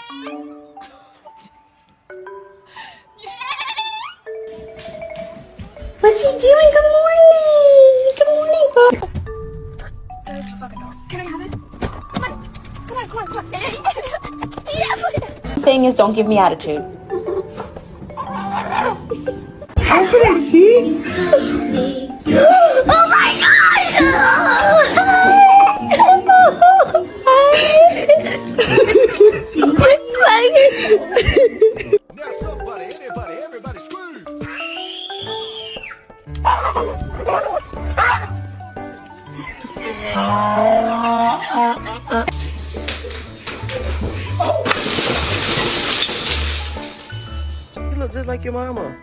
What's he doing? Good morning! Good morning, Bob. There's the fucking dog. Can I have it? Come on. Come on, come on, come on. Yes! The thing is, don't give me attitude. How can I see? Oh my god! Now somebody, anybody, everybody screw! You look just like your mama.